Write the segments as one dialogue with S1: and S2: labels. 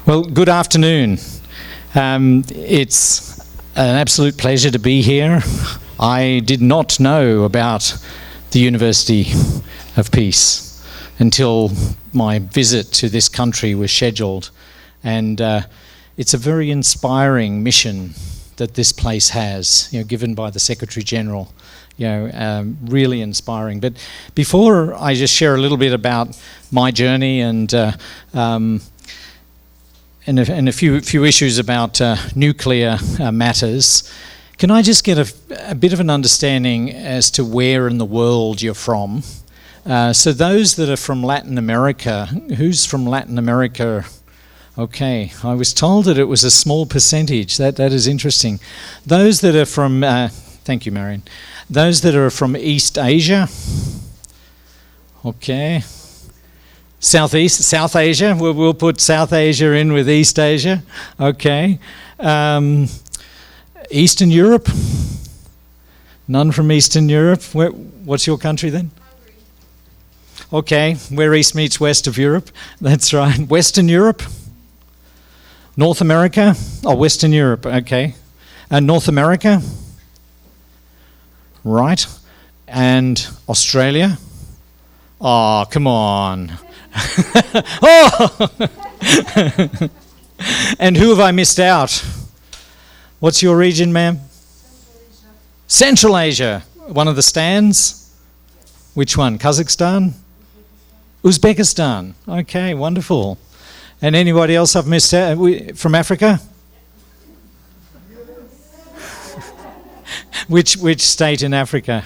S1: Well, good afternoon. It's an absolute pleasure to be here. I did not know about the University of Peace until my visit to this country was scheduled. And it's a very inspiring mission that this place has, given by the Secretary-General. Really inspiring. But before I just share a little bit about my journey and a few issues about nuclear matters, can I just get a bit of an understanding as to where in the world you're from? So those that are from Latin America, who's from Latin America? Okay, I was told that it was a small percentage. That is interesting. Those that are from, thank you, Marion. Those that are from East Asia, okay. South Asia, we'll put South Asia in with East Asia, okay. Eastern Europe, none from Eastern Europe. What's your country then? Okay, where East meets West of Europe, that's right. Western Europe, North America, Western Europe, okay. North America, right, and Australia. Oh, come on. Oh! And who have I missed out? What's your region, ma'am? Central Asia. One of the stands? Which one? Kazakhstan? Uzbekistan. Okay, wonderful. And anybody else I've missed out? From Africa? Which state in Africa?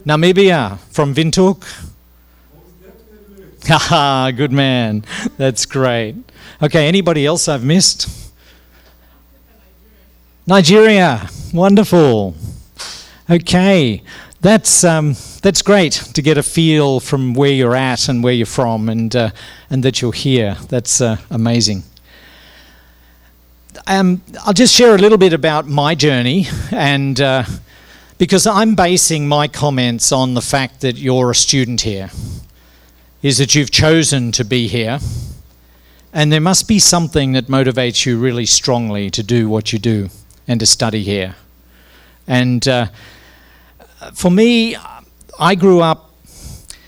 S1: Namibia, from Windhoek? Haha, good man. That's great. Okay, anybody else I've missed? Nigeria, wonderful. Okay, that's great to get a feel from where you're at and where you're from, and that you're here. That's amazing. I'll just share a little bit about my journey, and because I'm basing my comments on the fact that you're a student here, is that you've chosen to be here, and there must be something that motivates you really strongly to do what you do and to study here. And for me, I grew up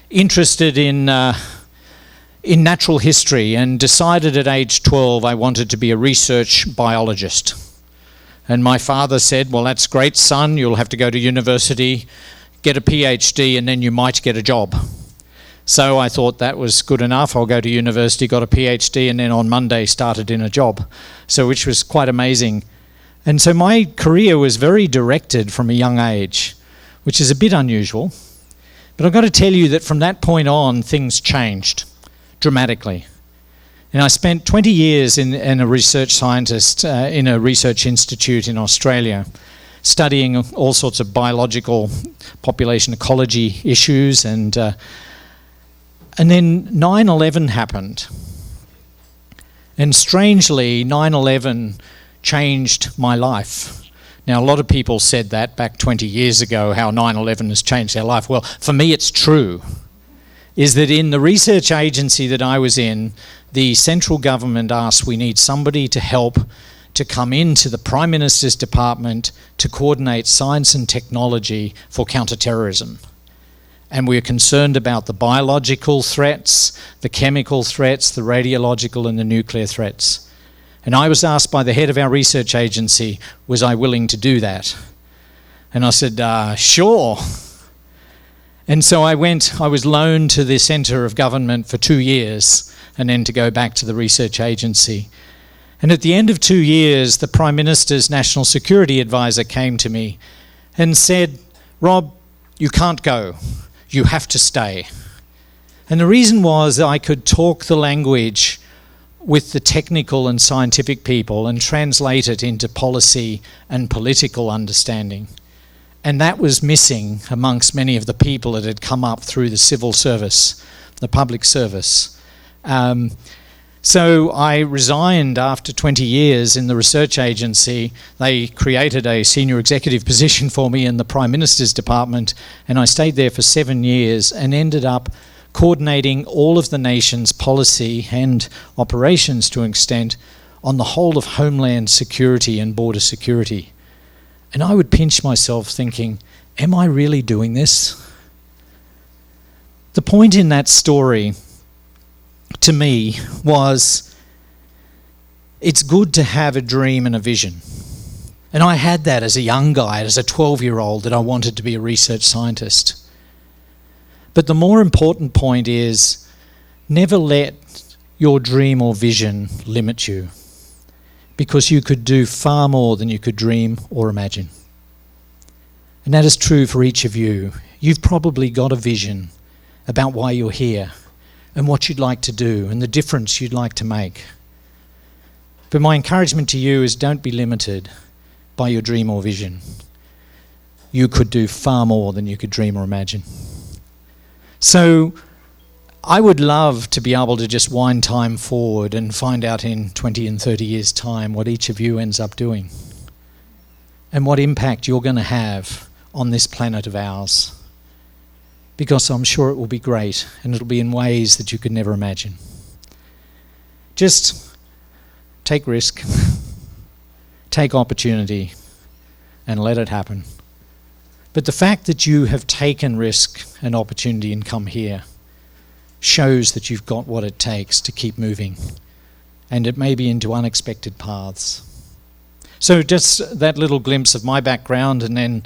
S1: interested in natural history and decided at age 12 I wanted to be a research biologist. And my father said, well, that's great, son, you'll have to go to university, get a PhD, and then you might get a job. So I thought that was good enough. I'll go to university, got a PhD, and then on Monday started in a job, which was quite amazing. And so my career was very directed from a young age, which is a bit unusual. But I've got to tell you that from that point on, things changed dramatically. And I spent 20 years in a research scientist in a research institute in Australia, studying all sorts of biological population ecology issues, and then 9/11 happened. And strangely, 9/11 changed my life. Now, a lot of people said that back 20 years ago, how 9/11 has changed their life. Well, for me, it's true. Is that in the research agency that I was in, the central government asked, we need somebody to help to come into the Prime Minister's department to coordinate science and technology for counterterrorism. And we're concerned about the biological threats, the chemical threats, the radiological and the nuclear threats. And I was asked by the head of our research agency, was I willing to do that? And I said, sure. And so I was loaned to the centre of government for 2 years and then to go back to the research agency. And at the end of 2 years, the Prime Minister's National Security Advisor came to me and said, Rob, you can't go. You have to stay. And the reason was that I could talk the language with the technical and scientific people and translate it into policy and political understanding. And that was missing amongst many of the people that had come up through the civil service, the public service. So I resigned after 20 years in the research agency. They created a senior executive position for me in the Prime Minister's department, and I stayed there for 7 years and ended up coordinating all of the nation's policy and operations to an extent on the whole of homeland security and border security. And I would pinch myself thinking, am I really doing this? The point in that story, to me, was it's good to have a dream and a vision. And I had that as a young guy, as a 12-year-old, that I wanted to be a research scientist. But the more important point is, never let your dream or vision limit you, because you could do far more than you could dream or imagine. And that is true for each of you. You've probably got a vision about why you're here and what you'd like to do and the difference you'd like to make. But my encouragement to you is, don't be limited by your dream or vision. You could do far more than you could dream or imagine. So I would love to be able to just wind time forward and find out in 20 and 30 years' time what each of you ends up doing and what impact you're going to have on this planet of ours. Because I'm sure it will be great, and it'll be in ways that you could never imagine. Just take risk, take opportunity, and let it happen. But the fact that you have taken risk and opportunity and come here shows that you've got what it takes to keep moving, and it may be into unexpected paths. So just that little glimpse of my background, and then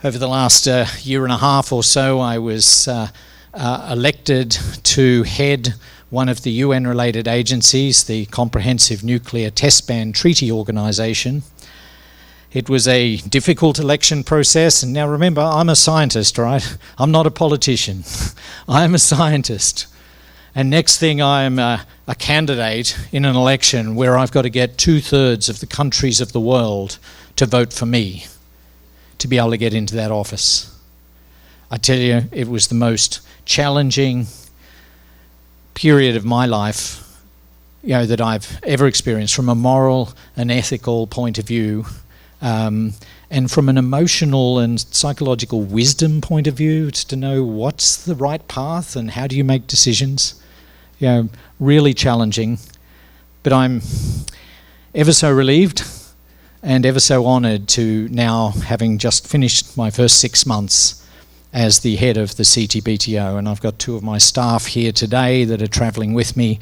S1: over the last year and a half or so, I was elected to head one of the UN-related agencies, the Comprehensive Nuclear Test Ban Treaty Organization. It was a difficult election process, and now remember, I'm a scientist, right? I'm not a politician. I'm a scientist. And next thing, I'm a candidate in an election where I've got to get 2/3 of the countries of the world to vote for me to be able to get into that office. I tell you, it was the most challenging period of my life, that I've ever experienced from a moral and ethical point of view, and from an emotional and psychological wisdom point of view, to know what's the right path and how do you make decisions. Really challenging. But I'm ever so relieved and ever so honoured to now, having just finished my first 6 months as the head of the CTBTO, and I've got 2 of my staff here today that are travelling with me.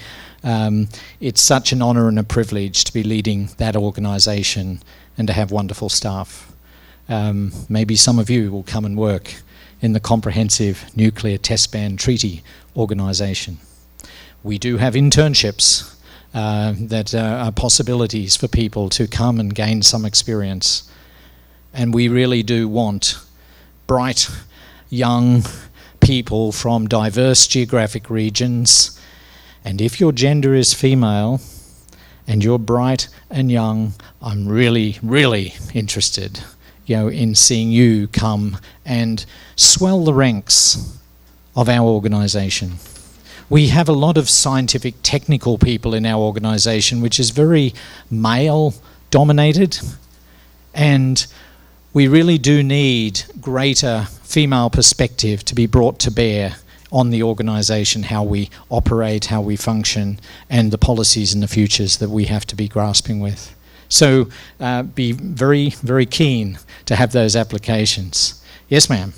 S1: It's such an honour and a privilege to be leading that organisation and to have wonderful staff. Maybe some of you will come and work in the Comprehensive Nuclear Test Ban Treaty Organisation. We do have internships that are possibilities for people to come and gain some experience. And we really do want bright, young people from diverse geographic regions. And if your gender is female and you're bright and young, I'm really, really interested, in seeing you come and swell the ranks of our organisation. We have a lot of scientific, technical people in our organisation, which is very male-dominated, and we really do need greater female perspective to be brought to bear on the organisation, how we operate, how we function, and the policies and the futures that we have to be grasping with. So be very, very keen to have those applications. Yes, ma'am.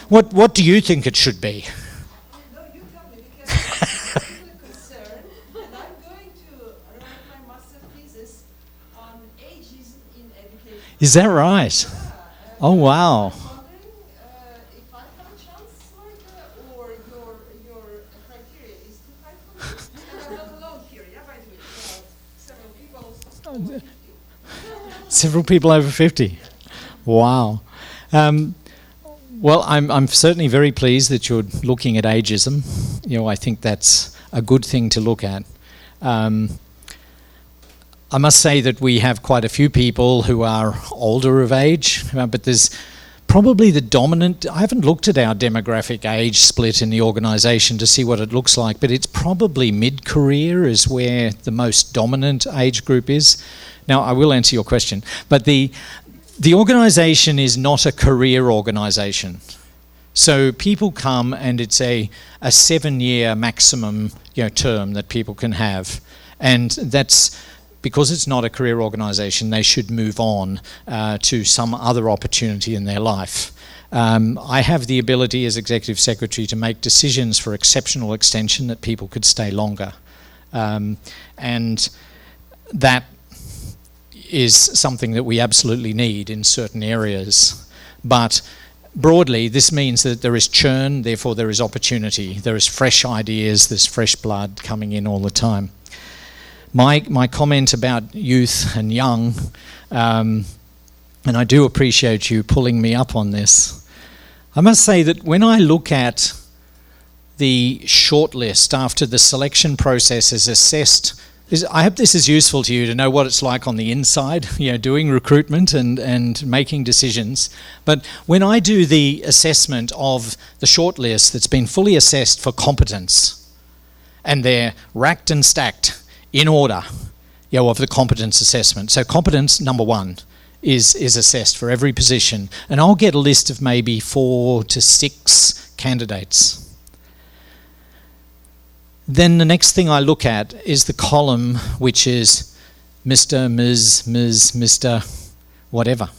S1: What do you think it should be?
S2: No, you tell me, because I'm really concerned, and I'm going to write my master thesis on ageism in education.
S1: Is that right?
S2: Yeah,
S1: Oh, wow.
S2: I'm wondering if I have a chance, or your criteria is too high for me. And I'm not alone here, yeah, by the way. Several people over 50.
S1: Several people over 50. Wow. Well, I'm certainly very pleased that you're looking at ageism. I think that's a good thing to look at. I must say that we have quite a few people who are older of age, but there's Probably the dominant, I haven't looked at our demographic age split in the organisation to see what it looks like, but it's probably mid-career is where the most dominant age group is. Now, I will answer your question, but the organisation is not a career organisation. So people come and it's a 7-year maximum term that people can have. And that's because it's not a career organisation, they should move on to some other opportunity in their life. I have the ability as Executive Secretary to make decisions for exceptional extension that people could stay longer. And that is something that we absolutely need in certain areas. But broadly, this means that there is churn, therefore there is opportunity. There is fresh ideas, there's fresh blood coming in all the time. My comment about youth and young, and I do appreciate you pulling me up on this. I must say that when I look at the shortlist after the selection process is assessed, I hope this is useful to you to know what it's like on the inside, doing recruitment and making decisions. But when I do the assessment of the shortlist that's been fully assessed for competence, and they're racked and stacked in order, of the competence assessment. So competence, number one, is assessed for every position. And I'll get a list of maybe 4 to 6 candidates. Then the next thing I look at is the column which is Mr., Ms., Mr., whatever.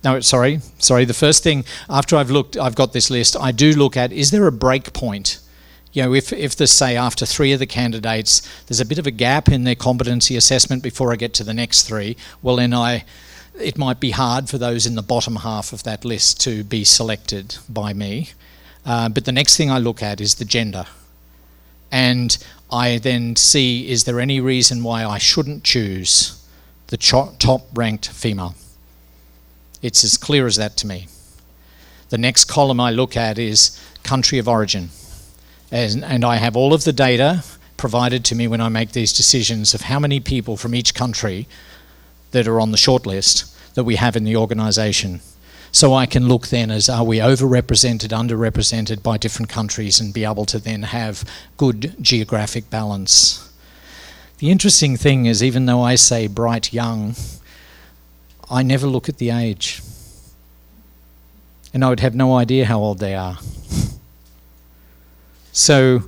S1: No, sorry. The first thing, after I've got this list, I do look at, is there a break point? If there's, say, after 3 of the candidates, there's a bit of a gap in their competency assessment before I get to the next 3, well then it might be hard for those in the bottom half of that list to be selected by me. But the next thing I look at is the gender. And I then see, is there any reason why I shouldn't choose the top-ranked female? It's as clear as that to me. The next column I look at is country of origin. And I have all of the data provided to me when I make these decisions of how many people from each country that are on the shortlist that we have in the organisation. So I can look then as, are we overrepresented, underrepresented by different countries, and be able to then have good geographic balance. The interesting thing is, even though I say bright young, I never look at the age. And I would have no idea how old they are. So,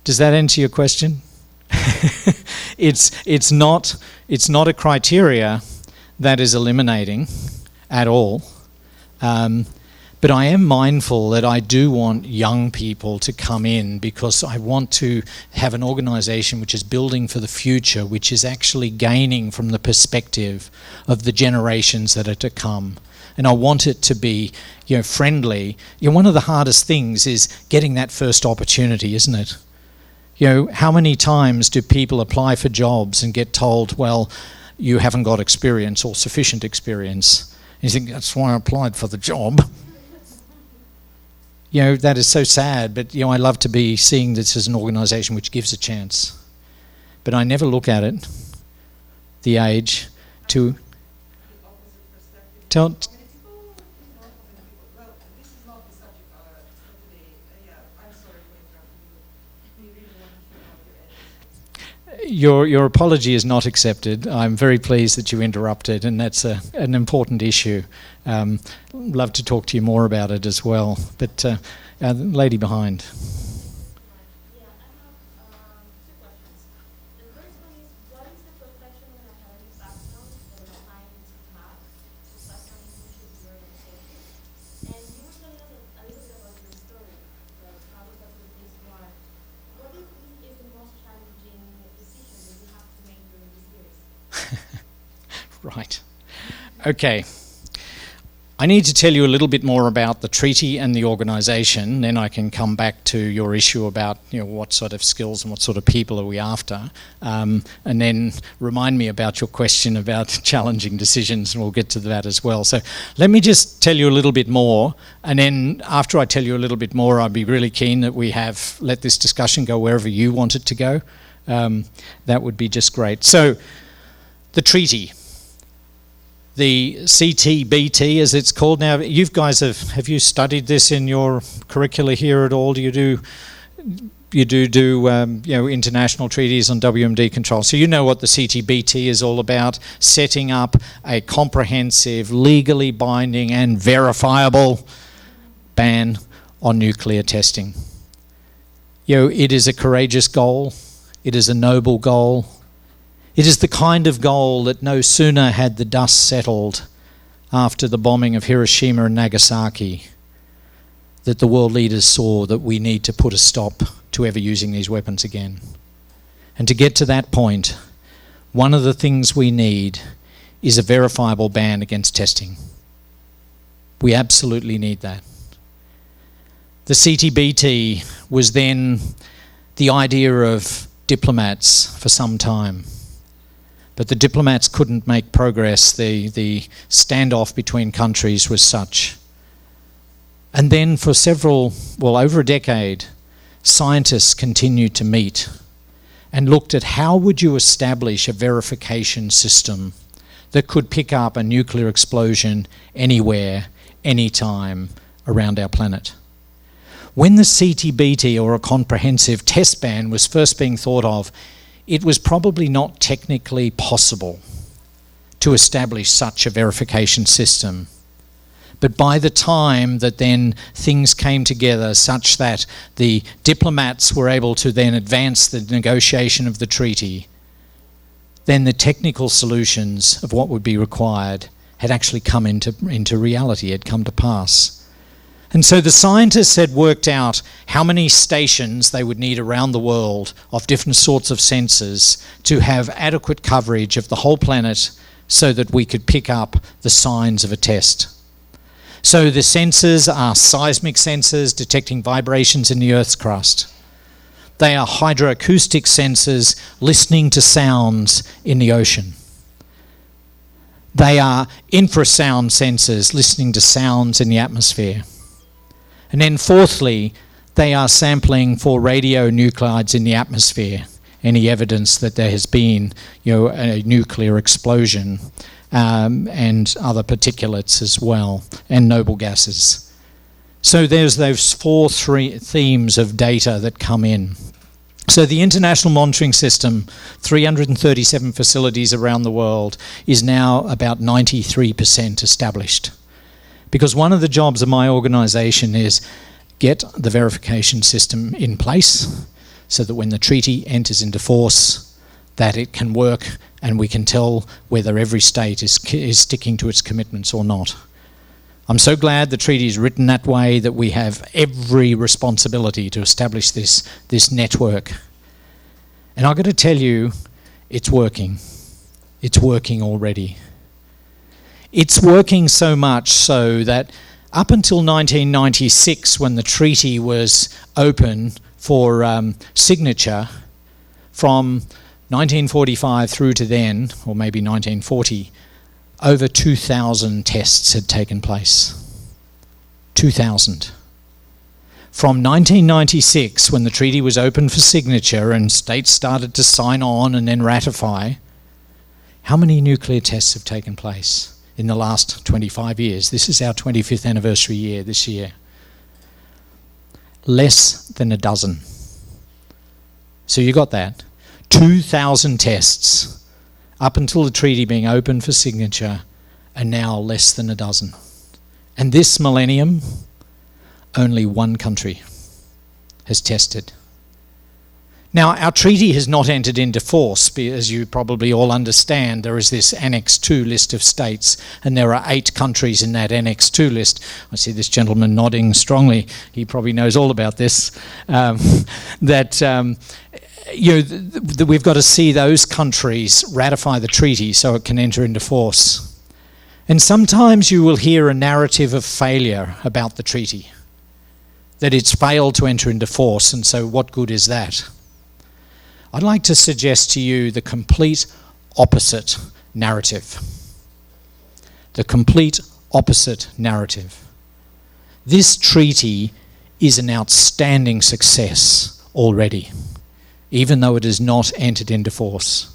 S1: does that answer your question? It's not a criteria that is eliminating at all. But I am mindful that I do want young people to come in, because I want to have an organisation which is building for the future, which is actually gaining from the perspective of the generations that are to come. And I want it to be, friendly. One of the hardest things is getting that first opportunity, isn't it? How many times do people apply for jobs and get told, well, you haven't got experience or sufficient experience? And you think, that's why I applied for the job. That is so sad, but I love to be seeing this as an organisation which gives a chance. But I never look at it, the age, to tell. Your apology is not accepted. I'm very pleased that you interrupted, and that's an important issue. Love to talk to you more about it as well. But the lady behind. Right. Okay. I need to tell you a little bit more about the treaty and the organisation, then I can come back to your issue about what sort of skills and what sort of people are we after, and then remind me about your question about challenging decisions, and we'll get to that as well. So let me just tell you a little bit more, and then after I tell you a little bit more, I'd be really keen that we let this discussion go wherever you want it to go. That would be just great. So the treaty. the CTBT, as it's called now. You guys have you studied this in your curricula here at all? Do you do international treaties on WMD control? So you know what the CTBT is all about: setting up a comprehensive, legally binding and verifiable ban on nuclear testing. It is a courageous goal. It is a noble goal. It is the kind of goal that no sooner had the dust settled after the bombing of Hiroshima and Nagasaki that the world leaders saw that we need to put a stop to ever using these weapons again. And to get to that point, one of the things we need is a verifiable ban against testing. We absolutely need that. The CTBT was then the idea of diplomats for some time. But the diplomats couldn't make progress. The standoff between countries was such. And then for over a decade, scientists continued to meet and looked at how would you establish a verification system that could pick up a nuclear explosion anywhere, anytime around our planet. When the CTBT, or a comprehensive test ban, was first being thought of, it was probably not technically possible to establish such a verification system. But by the time that then things came together such that the diplomats were able to then advance the negotiation of the treaty, then the technical solutions of what would be required had actually come into reality, had come to pass. And so the scientists had worked out how many stations they would need around the world of different sorts of sensors to have adequate coverage of the whole planet so that we could pick up the signs of a test. So the sensors are seismic sensors detecting vibrations in the Earth's crust. They are hydroacoustic sensors listening to sounds in the ocean. They are infrasound sensors listening to sounds in the atmosphere. And then fourthly, they are sampling for radionuclides in the atmosphere, any evidence that there has been a nuclear explosion, and other particulates as well, and noble gases. So there's those three themes of data that come in. So the International Monitoring System, 337 facilities around the world, is now about 93% established. Because one of the jobs of my organisation is get the verification system in place so that when the treaty enters into force, that it can work and we can tell whether every state is sticking to its commitments or not. I'm so glad the treaty is written that way, that we have every responsibility to establish this network. And I've got to tell you, it's working. It's working already. It's working so much so that up until 1996, when the treaty was open for signature, from 1945 through to then, or maybe 1940, over 2,000 tests had taken place. 2,000. From 1996, when the treaty was open for signature and states started to sign on and then ratify, how many nuclear tests have taken place in the last 25 years? This is our 25th anniversary year this year. Less than a dozen. So you got that. 2,000 tests up until the treaty being open for signature, and now less than a dozen. And this millennium, only one country has tested. Now, our treaty has not entered into force. As you probably all understand, there is this Annex 2 list of states, and there are 8 countries in that Annex 2 list. I see this gentleman nodding strongly. He probably knows all about this. We've got to see those countries ratify the treaty so it can enter into force. And sometimes you will hear a narrative of failure about the treaty, that it's failed to enter into force, and so what good is that? I'd like to suggest to you the complete opposite narrative. The complete opposite narrative. This treaty is an outstanding success already, even though it has not entered into force.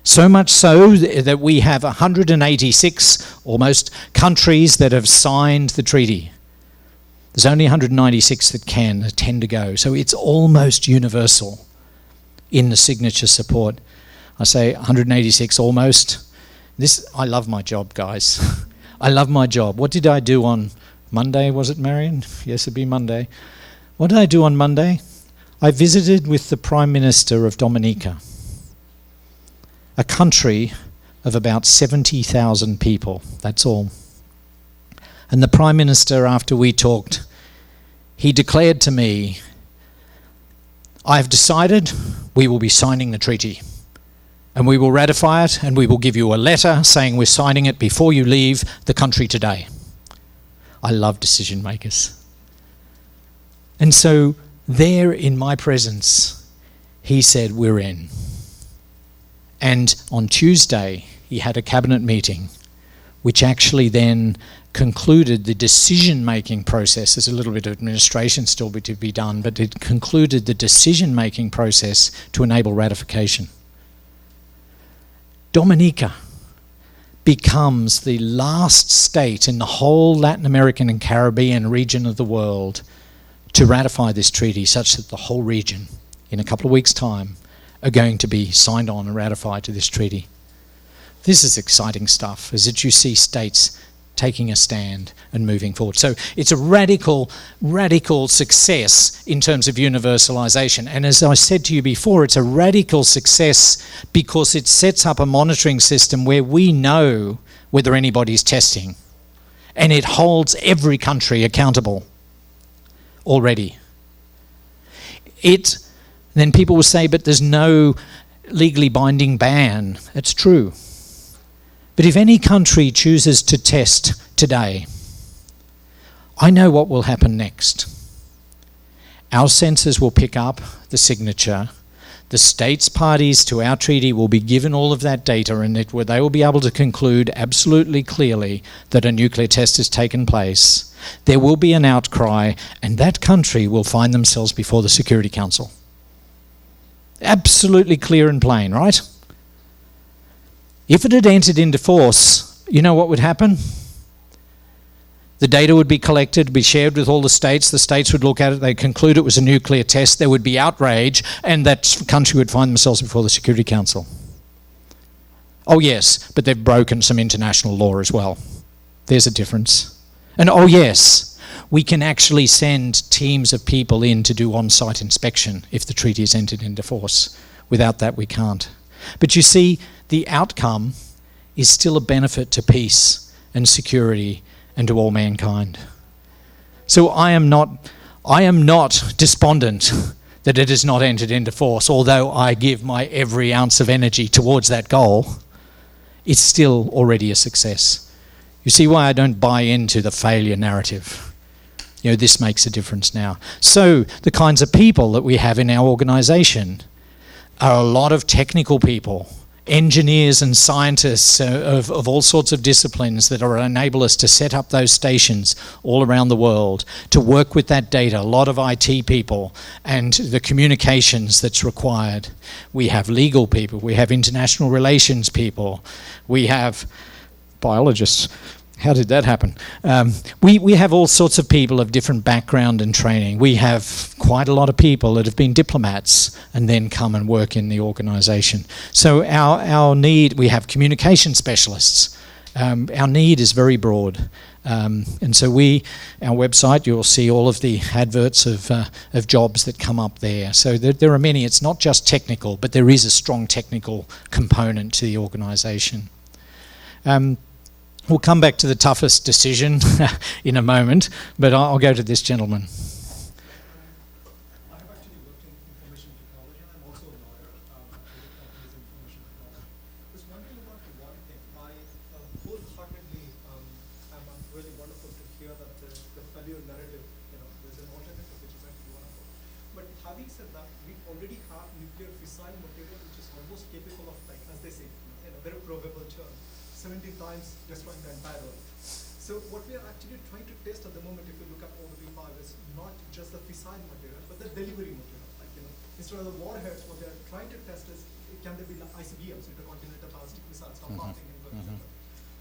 S1: So much so that we have 186 almost countries that have signed the treaty. There's only 196 that tend to go. So it's almost universal in the signature support. I say 186 almost. I love my job, guys. I love my job. What did I do on Monday? Was it, Marion? Yes, it'd be Monday. What did I do on Monday? I visited with the Prime Minister of Dominica, a country of about 70,000 people. That's all. And the Prime Minister, after we talked, he declared to me, I have decided we will be signing the treaty. And we will ratify it, and we will give you a letter saying we're signing it before you leave the country today. I love decision makers. And so there in my presence, he said, we're in. And on Tuesday, he had a cabinet meeting, which actually then concluded the decision-making process. There's a little bit of administration still to be done, but it concluded the decision-making process to enable ratification. Dominica becomes the last state in the whole Latin American and Caribbean region of the world to ratify this treaty, such that the whole region, in a couple of weeks' time, are going to be signed on and ratified to this treaty. This is exciting stuff, as that you see states taking a stand and moving forward. So it's a radical, radical success in terms of universalization. And as I said to you before, it's a radical success because it sets up a monitoring system where we know whether anybody's testing. And it holds every country accountable already. Then people will say, but there's no legally binding ban. It's true. But if any country chooses to test today, I know what will happen next. Our sensors will pick up the signature. The states parties to our treaty will be given all of that data, and they will be able to conclude absolutely clearly that a nuclear test has taken place. There will be an outcry, and that country will find themselves before the Security Council. Absolutely clear and plain, right? If it had entered into force, you know what would happen? The data would be collected, be shared with all the states would look at it, they'd conclude it was a nuclear test, there would be outrage, and that country would find themselves before the Security Council. Oh yes, but they've broken some international law as well. There's a difference. And oh yes, we can actually send teams of people in to do on-site inspection if the treaty is entered into force. Without that, we can't. But you see, the outcome is still a benefit to peace and security and to all mankind. So I am not despondent that it has not entered into force, although I give my every ounce of energy towards that goal. It's still already a success. You see why I don't buy into the failure narrative. You know, this makes a difference now. So the kinds of people that we have in our organisation are a lot of technical people, engineers and scientists of all sorts of disciplines that enable us to set up those stations all around the world, to work with that data, a lot of IT people, and the communications that's required. We have legal people, we have international relations people, we have biologists. How did that happen? We have all sorts of people of different background and training. We have quite a lot of people that have been diplomats and then come and work in the organisation. So our need, we have communication specialists. Our need is very broad. And so our website, you'll see all of the adverts of jobs that come up there. So there are many. It's not just technical, but there is a strong technical component to the organisation. We'll come back to the toughest decision in a moment, but I'll go to this gentleman.
S3: I have actually worked in information technology, and I'm also a lawyer. Information technology. I was wondering about one thing. I wholeheartedly am really wonderful to hear that the failure narrative, there's an alternative which is actually wonderful. But having said that, we already have nuclear fissile material which is almost capable of, like, as they say, in a very probable term, 70 times destroying the entire Earth. So what we are actually trying to test at the moment, if you look at all the P5, is not just the fissile material, but the delivery material. Like, instead of the warheads, what they are trying to test is can there be ICBMs, intercontinental ballistic missiles, now passing in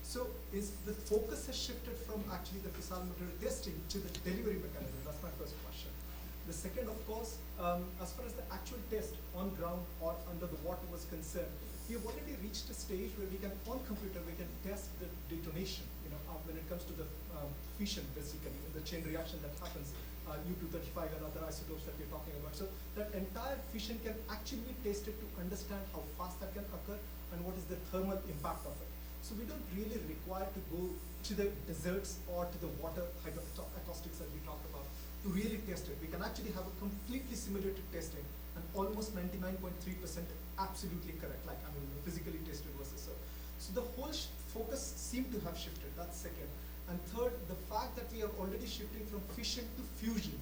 S3: So is the focus has shifted from actually the fissile material testing to the delivery mechanism? That's my first question. The second, of course, as far as the actual test on ground or under the water was concerned, we have already reached a stage where we can, on computer, we can test the detonation, when it comes to the fission, basically, the chain reaction that happens, U-235 and other isotopes that we're talking about. So that entire fission can actually be tested to understand how fast that can occur and what is the thermal impact of it. So we don't really require to go to the deserts or to the water acoustics that we talked about to really test it. We can actually have a completely simulated testing and almost 99.3% absolutely correct, physically tested versus so. So the whole focus seemed to have shifted, that's second. And third, the fact that we are already shifting from fission to fusion.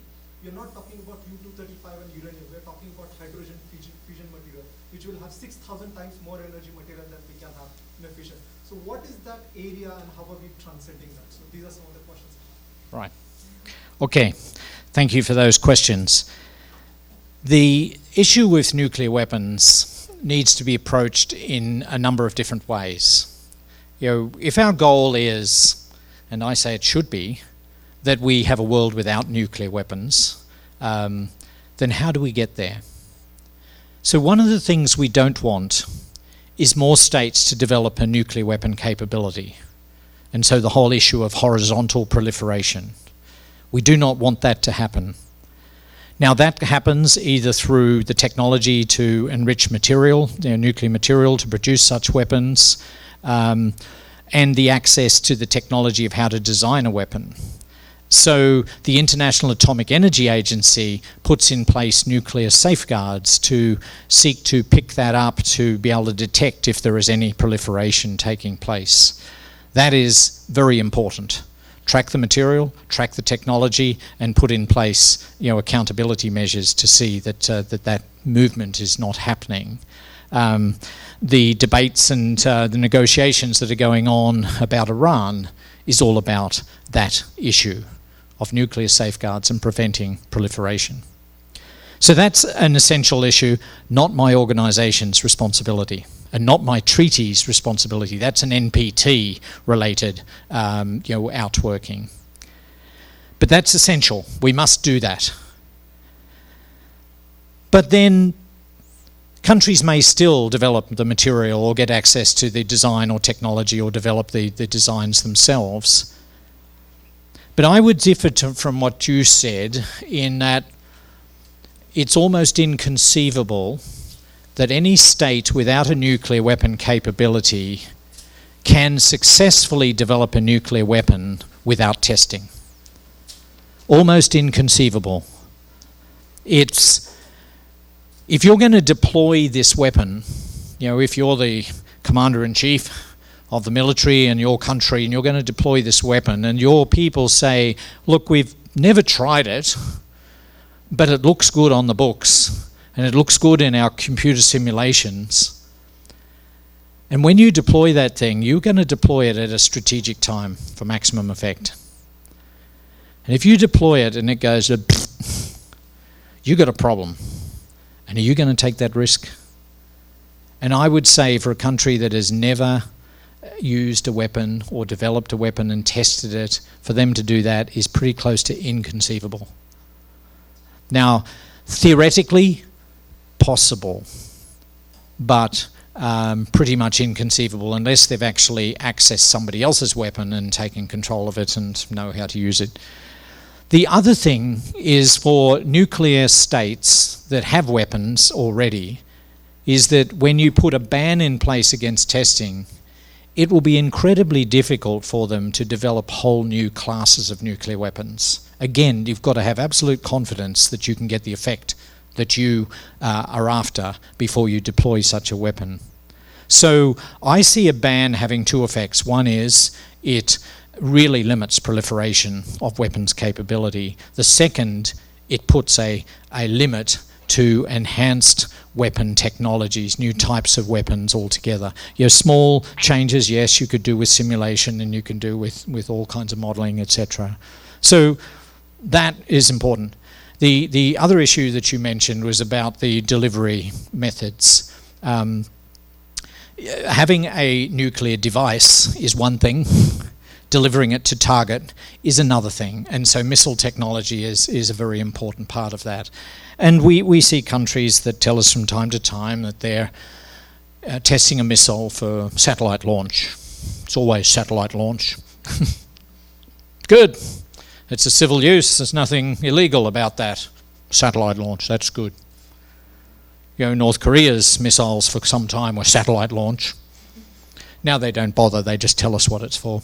S3: We are not talking about U-235 and uranium, we are talking about hydrogen fusion material, which will have 6,000 times more energy material than we can have in a fission. So what is that area and how are we transcending that? So these are some of the questions.
S1: Right. Okay, thank you for those questions. The issue with nuclear weapons needs to be approached in a number of different ways. If our goal is, and I say it should be, that we have a world without nuclear weapons, then how do we get there? So one of the things we don't want is more states to develop a nuclear weapon capability. And so the whole issue of horizontal proliferation. We do not want that to happen. Now that happens either through the technology to enrich material, nuclear material to produce such weapons, and the access to the technology of how to design a weapon. So the International Atomic Energy Agency puts in place nuclear safeguards to seek to pick that up, to be able to detect if there is any proliferation taking place. That is very important. Track the material, track the technology, and put in place, accountability measures to see that that movement is not happening. The debates and the negotiations that are going on about Iran is all about that issue of nuclear safeguards and preventing proliferation. So that's an essential issue, not my organisation's responsibility, and not my treaty's responsibility. That's an NPT-related, outworking. But that's essential. We must do that. But then countries may still develop the material or get access to the design or technology or develop the designs themselves. But I would differ from what you said in that it's almost inconceivable that any state without a nuclear weapon capability can successfully develop a nuclear weapon without testing. Almost inconceivable. If you're going to deploy this weapon, if you're the commander-in-chief of the military in your country and you're going to deploy this weapon and your people say, look, we've never tried it, but it looks good on the books and it looks good in our computer simulations. And when you deploy that thing, you're going to deploy it at a strategic time for maximum effect. And if you deploy it and it goes, you got a problem. And are you going to take that risk? And I would say for a country that has never used a weapon or developed a weapon and tested it, for them to do that is pretty close to inconceivable. Now, theoretically, possible, but pretty much inconceivable unless they've actually accessed somebody else's weapon and taken control of it and know how to use it. The other thing is for nuclear states that have weapons already, is that when you put a ban in place against testing, it will be incredibly difficult for them to develop whole new classes of nuclear weapons. Again, you've got to have absolute confidence that you can get the effect that you are after before you deploy such a weapon. So I see a ban having two effects. One is it really limits proliferation of weapons capability. The second, it puts a limit to enhanced weapon technologies, new types of weapons altogether. Small changes, yes, you could do with simulation and you can do with all kinds of modelling, etc. So that is important. The other issue that you mentioned was about the delivery methods. Having a nuclear device is one thing. Delivering it to target is another thing. And so missile technology is a very important part of that. And we see countries that tell us from time to time that they're testing a missile for satellite launch. It's always satellite launch. Good. It's a civil use. There's nothing illegal about that. Satellite launch, that's good. North Korea's missiles for some time were satellite launch. Now they don't bother, they just tell us what it's for.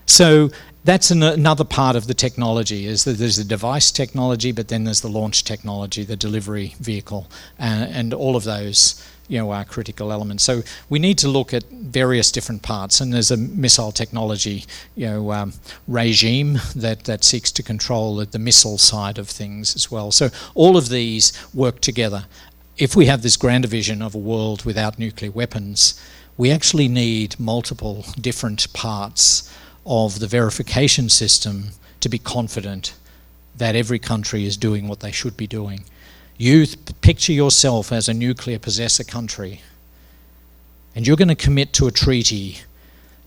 S1: So that's another part of the technology, is that there's the device technology, but then there's the launch technology, the delivery vehicle, and all of those are critical elements. So we need to look at various different parts, and there's a missile technology regime that seeks to control the missile side of things as well. So all of these work together. If we have this grander vision of a world without nuclear weapons, we actually need multiple different parts of the verification system to be confident that every country is doing what they should be doing. You picture yourself as a nuclear possessor country, and you're going to commit to a treaty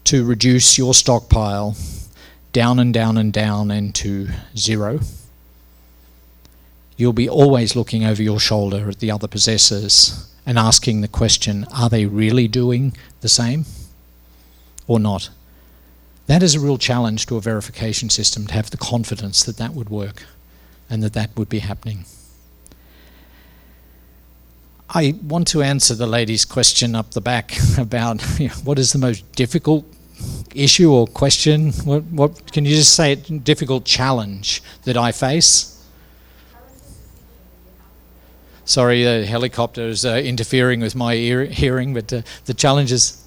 S1: to reduce your stockpile down and down and down into zero. You'll be always looking over your shoulder at the other possessors and asking the question, are they really doing the same or not? That is a real challenge to a verification system, to have the confidence that that would work and that would be happening. I want to answer the lady's question up the back about what is the most difficult issue or question. What can you just say? Difficult challenge that I face? Sorry, the helicopter is interfering with my hearing, but the challenge is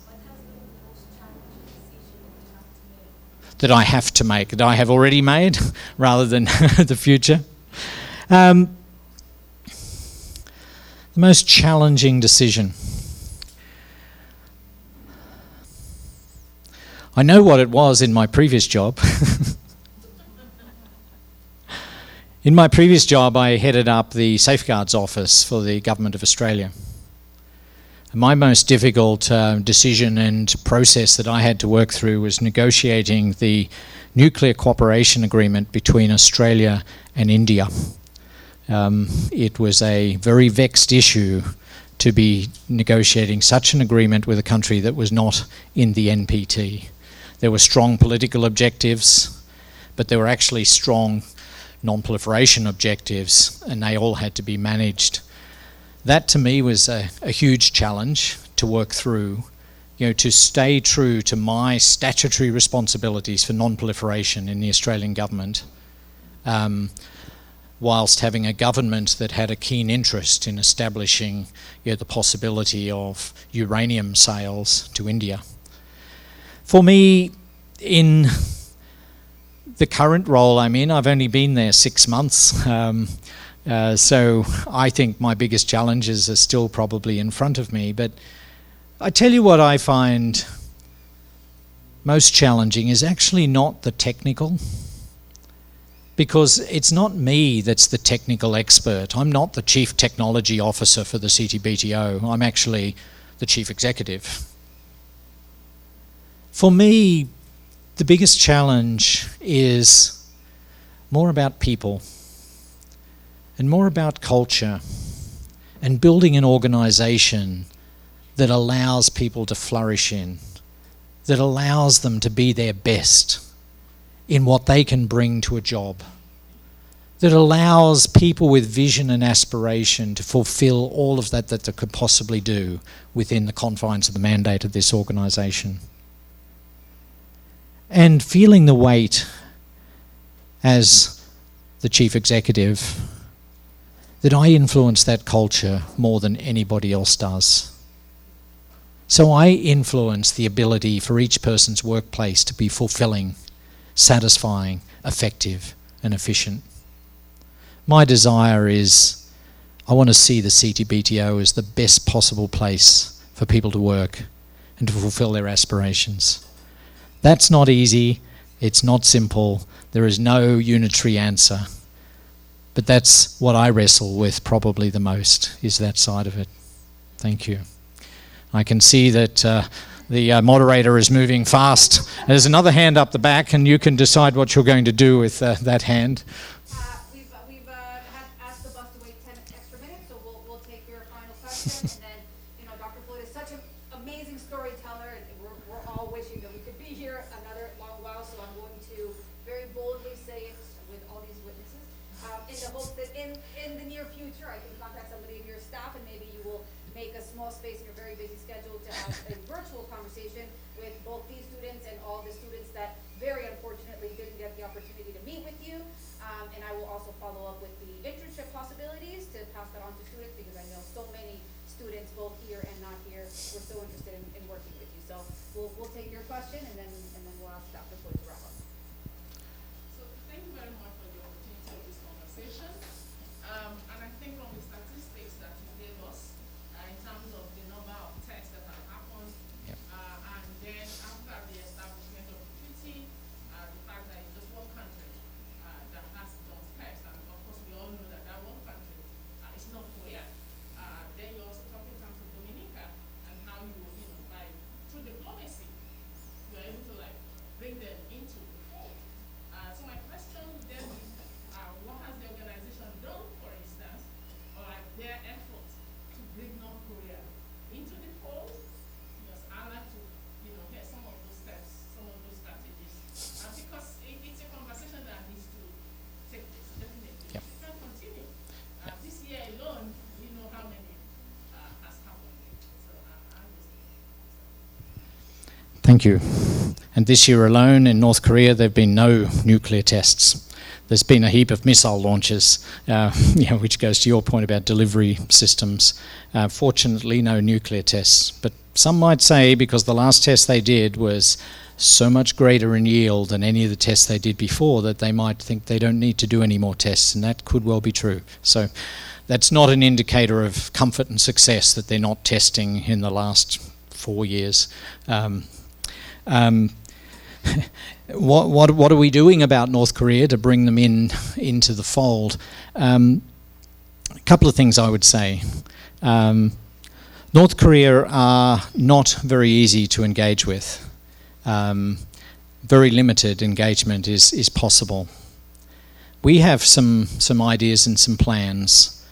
S1: that I have to make, that I have already made, rather than the future. The most challenging decision. I know what it was in my previous job. In my previous job, I headed up the Safeguards Office for the Government of Australia. My most difficult decision and process that I had to work through was negotiating the nuclear cooperation agreement between Australia and India. It was a very vexed issue to be negotiating such an agreement with a country that was not in the NPT. There were strong political objectives, but there were actually strong non-proliferation objectives, and they all had to be managed. That to me was a huge challenge to work through, to stay true to my statutory responsibilities for non-proliferation in the Australian government, whilst having a government that had a keen interest in establishing the possibility of uranium sales to India. For me, in the current role I'm in, I've only been there 6 months, so I think my biggest challenges are still probably in front of me. But I tell you what I find most challenging is actually not the technical, because it's not me that's the technical expert. I'm not the chief technology officer for the CTBTO. I'm actually the chief executive. For me, the biggest challenge is more about people and more about culture and building an organisation that allows people to flourish in, that allows them to be their best in what they can bring to a job, that allows people with vision and aspiration to fulfil all of that they could possibly do within the confines of the mandate of this organisation. And feeling the weight as the chief executive that I influence that culture more than anybody else does. So I influence the ability for each person's workplace to be fulfilling, satisfying, effective and efficient. My desire is I want to see the CTBTO as the best possible place for people to work and to fulfill their aspirations. That's not easy, it's not simple, there is no unitary answer. But that's what I wrestle with probably the most, is that side of it. Thank you. I can see that the moderator is moving fast. There's another hand up the back, and you can decide what you're going to do with that hand.
S4: We've asked the bus to wait 10 extra minutes, so we'll take your final question. And then, Dr. Floyd is such an amazing storyteller, and we're all wishing that we could be here another long while. So I'm going to very boldly say it with all these witnesses, in the hope that in the near future I can contact somebody in your staff, and maybe you will make a small space in your very busy schedule to have a virtual conversation with both these students and all the students that very unfortunately didn't get the opportunity to meet with you. And I will also follow up with the internship possibilities to pass that on to students, because I know so many students, both here and not here, were so interested in working with you. So we'll take your question, and then we'll ask Dr. Floyd to wrap up.
S2: So thank you very much for the opportunity of this conversation. And I think from the statistics that you gave us, in terms of the number of tests that have happened,
S1: Yep.
S2: And then after the establishment of the treaty, the fact that it's just one country that has done tests, and of course we all know that that one country is not Korea. Then you're also talking in terms of Dominica and how you by through diplomacy, you're able to bring them into the fold. So my question then is, what has the organization done, for instance, or their efforts to bring North Korea into the fold? Because I like to, hear some of those steps, some of those strategies, because it's a conversation that needs to take place, definitely.
S1: Yep.
S2: It can continue. This year alone, we know how many has happened. So I just.
S1: Thank you. And this year alone in North Korea, there have been no nuclear tests. There's been a heap of missile launches, which goes to your point about delivery systems. Fortunately, no nuclear tests. But some might say, because the last test they did was so much greater in yield than any of the tests they did before, that they might think they don't need to do any more tests, and that could well be true. So that's not an indicator of comfort and success that they're not testing in the last 4 years. What are we doing about North Korea to bring them into the fold? A couple of things I would say. North Korea are not very easy to engage with. Very limited engagement is possible. We have some ideas and some plans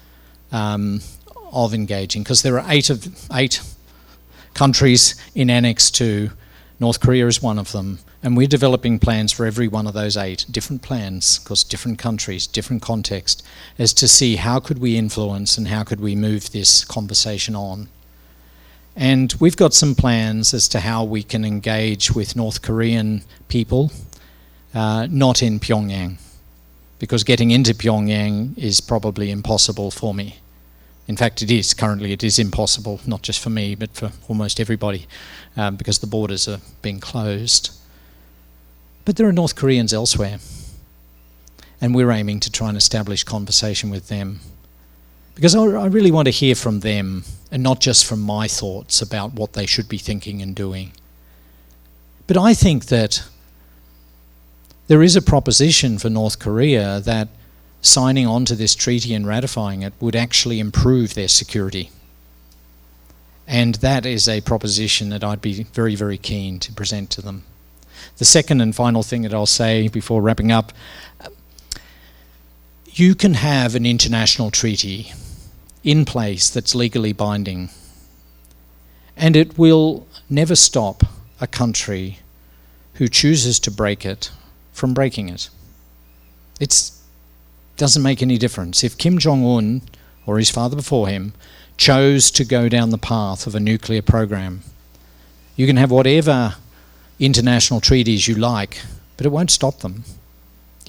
S1: of engaging, because there are eight countries in Annex 2. North Korea is one of them, and we're developing plans for every one of those 8, different plans, because different countries, different context, as to see how could we influence and how could we move this conversation on. And we've got some plans as to how we can engage with North Korean people, not in Pyongyang, because getting into Pyongyang is probably impossible for me. In fact, it is impossible, not just for me, but for almost everybody, because the borders are being closed. But there are North Koreans elsewhere, and we're aiming to try and establish conversation with them, because I really want to hear from them, and not just from my thoughts about what they should be thinking and doing. But I think that there is a proposition for North Korea that signing on to this treaty and ratifying it would actually improve their security. And that is a proposition that I'd be very, very keen to present to them. The second and final thing that I'll say before wrapping up, you can have an international treaty in place that's legally binding, and it will never stop a country who chooses to break it from breaking it. It doesn't make any difference. If Kim Jong-un, or his father before him, chose to go down the path of a nuclear program, you can have whatever international treaties you like, but it won't stop them,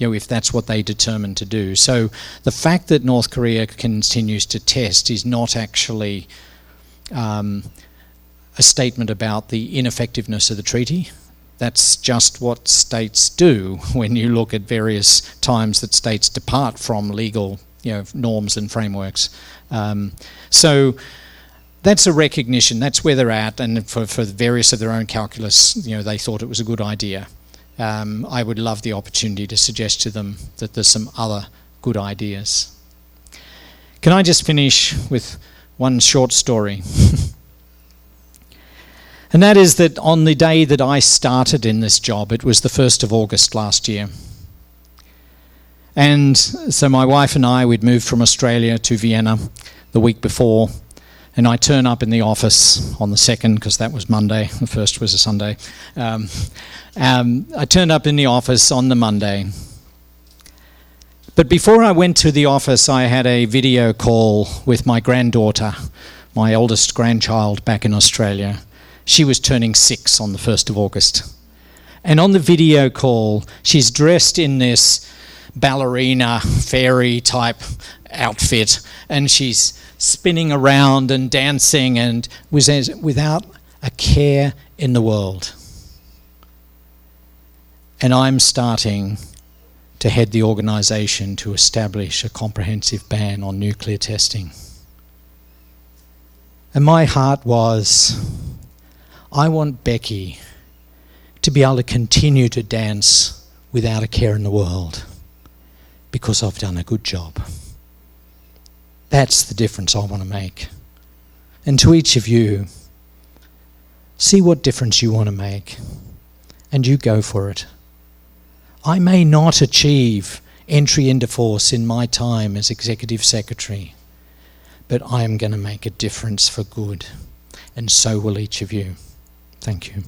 S1: if that's what they determine to do. So the fact that North Korea continues to test is not actually a statement about the ineffectiveness of the treaty. That's just what states do when you look at various times that states depart from legal norms and frameworks. So that's a recognition, that's where they're at, and for various of their own calculus, they thought it was a good idea. I would love the opportunity to suggest to them that there's some other good ideas. Can I just finish with one short story. And that is that on the day that I started in this job, it was the 1st of August last year. And so my wife and I, we'd moved from Australia to Vienna the week before, and I turn up in the office on the 2nd, because that was Monday, the 1st was a Sunday. I turned up in the office on the Monday. But before I went to the office, I had a video call with my granddaughter, my oldest grandchild back in Australia. She was turning 6 on the 1st of August. And on the video call, she's dressed in this ballerina, fairy type outfit, and she's spinning around and dancing and was without a care in the world. And I'm starting to head the organisation to establish a comprehensive ban on nuclear testing. And my heart was, I want Becky to be able to continue to dance without a care in the world, because I've done a good job. That's the difference I want to make. And to each of you, see what difference you want to make, and you go for it. I may not achieve entry into force in my time as Executive Secretary, but I am going to make a difference for good, and so will each of you. Thank you.